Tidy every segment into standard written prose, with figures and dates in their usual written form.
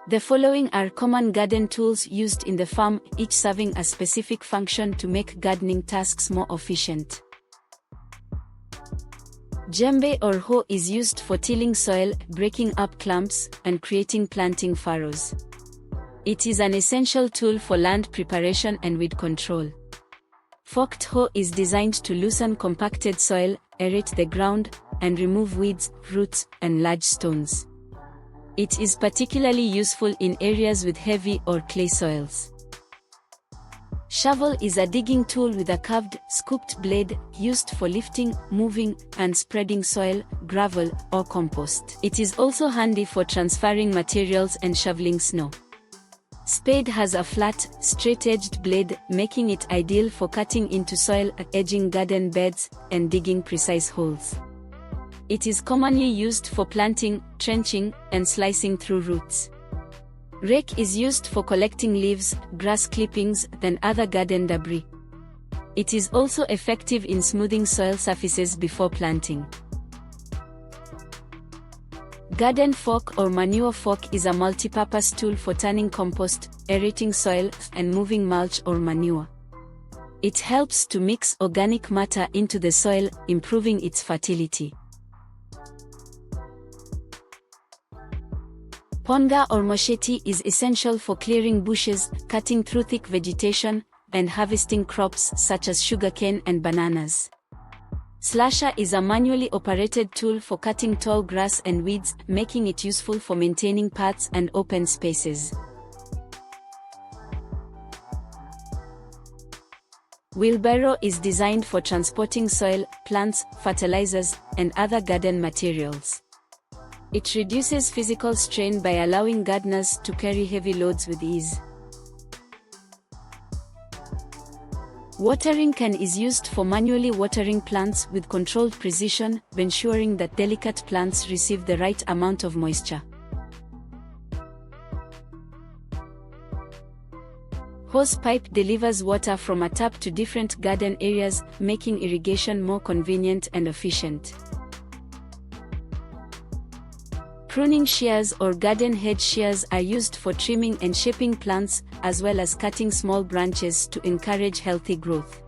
The following are common garden tools used in the farm, each serving a specific function to make gardening tasks more efficient. Jembe or hoe is used for tilling soil, breaking up clumps, and creating planting furrows. It is an essential tool for land preparation and weed control. Forked hoe is designed to loosen compacted soil, aerate the ground, and remove weeds, roots, and large stones. It is particularly useful in areas with heavy or clay soils. Shovel is a digging tool with a curved, scooped blade, used for lifting, moving, and spreading soil, gravel, or compost. It is also handy for transferring materials and shoveling snow. Spade has a flat, straight-edged blade, making it ideal for cutting into soil, edging garden beds, and digging precise holes. It is commonly used for planting, trenching, and slicing through roots. Rake is used for collecting leaves, grass clippings, and other garden debris. It is also effective in smoothing soil surfaces before planting. Garden fork or manure fork is a multi-purpose tool for turning compost, aerating soil, and moving mulch or manure. It helps to mix organic matter into the soil, improving its fertility. Panga or machete is essential for clearing bushes, cutting through thick vegetation, and harvesting crops such as sugarcane and bananas. Slasher is a manually operated tool for cutting tall grass and weeds, making it useful for maintaining paths and open spaces. Wheelbarrow is designed for transporting soil, plants, fertilizers, and other garden materials. It reduces physical strain by allowing gardeners to carry heavy loads with ease. Watering can is used for manually watering plants with controlled precision, ensuring that delicate plants receive the right amount of moisture. Hose pipe delivers water from a tap to different garden areas, making irrigation more convenient and efficient. Pruning shears or garden hedge shears are used for trimming and shaping plants, as well as cutting small branches to encourage healthy growth.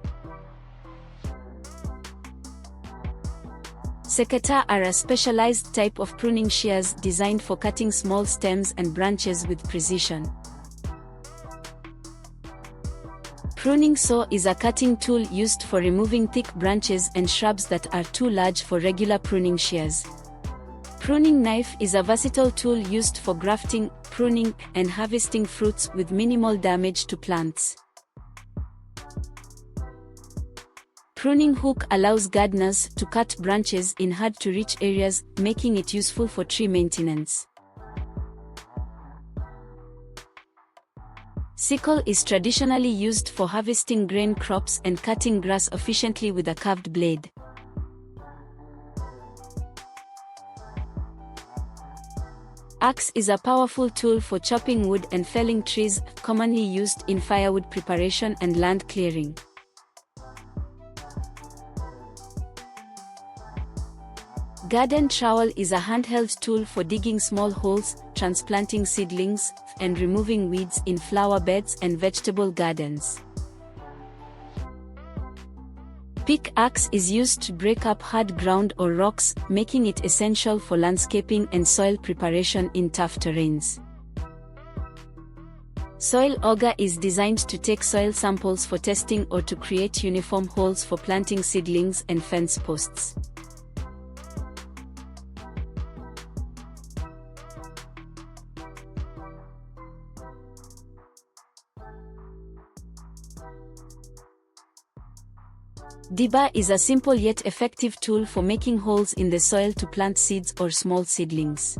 Secateurs are a specialized type of pruning shears designed for cutting small stems and branches with precision. Pruning saw is a cutting tool used for removing thick branches and shrubs that are too large for regular pruning shears. Pruning knife is a versatile tool used for grafting, pruning, and harvesting fruits with minimal damage to plants. Pruning hook allows gardeners to cut branches in hard-to-reach areas, making it useful for tree maintenance. Sickle is traditionally used for harvesting grain crops and cutting grass efficiently with a curved blade. Axe is a powerful tool for chopping wood and felling trees, commonly used in firewood preparation and land clearing. Garden trowel is a handheld tool for digging small holes, transplanting seedlings, and removing weeds in flower beds and vegetable gardens. Pickaxe is used to break up hard ground or rocks, making it essential for landscaping and soil preparation in tough terrains. Soil auger is designed to take soil samples for testing or to create uniform holes for planting seedlings and fence posts. Dibber is a simple yet effective tool for making holes in the soil to plant seeds or small seedlings.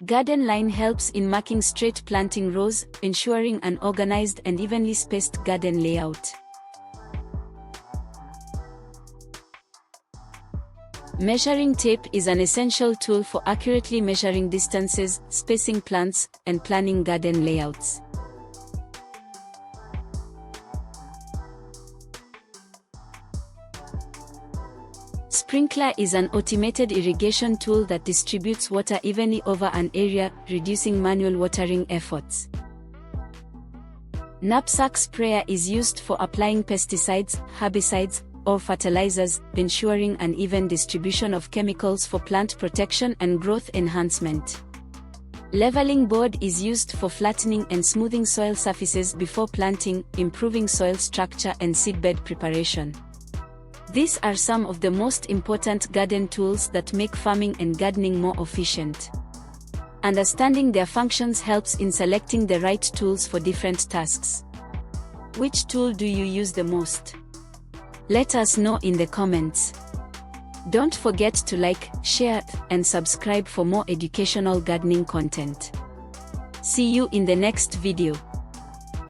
Garden line helps in marking straight planting rows, ensuring an organized and evenly spaced garden layout. Measuring tape is an essential tool for accurately measuring distances, spacing plants, and planning garden layouts. Sprinkler is an automated irrigation tool that distributes water evenly over an area, reducing manual watering efforts. Knapsack sprayer is used for applying pesticides, herbicides, or fertilizers, ensuring an even distribution of chemicals for plant protection and growth enhancement. Leveling board is used for flattening and smoothing soil surfaces before planting, improving soil structure and seedbed preparation. These are some of the most important garden tools that make farming and gardening more efficient. Understanding their functions helps in selecting the right tools for different tasks. Which tool do you use the most? Let us know in the comments. Don't forget to like, share, and subscribe for more educational gardening content. See you in the next video.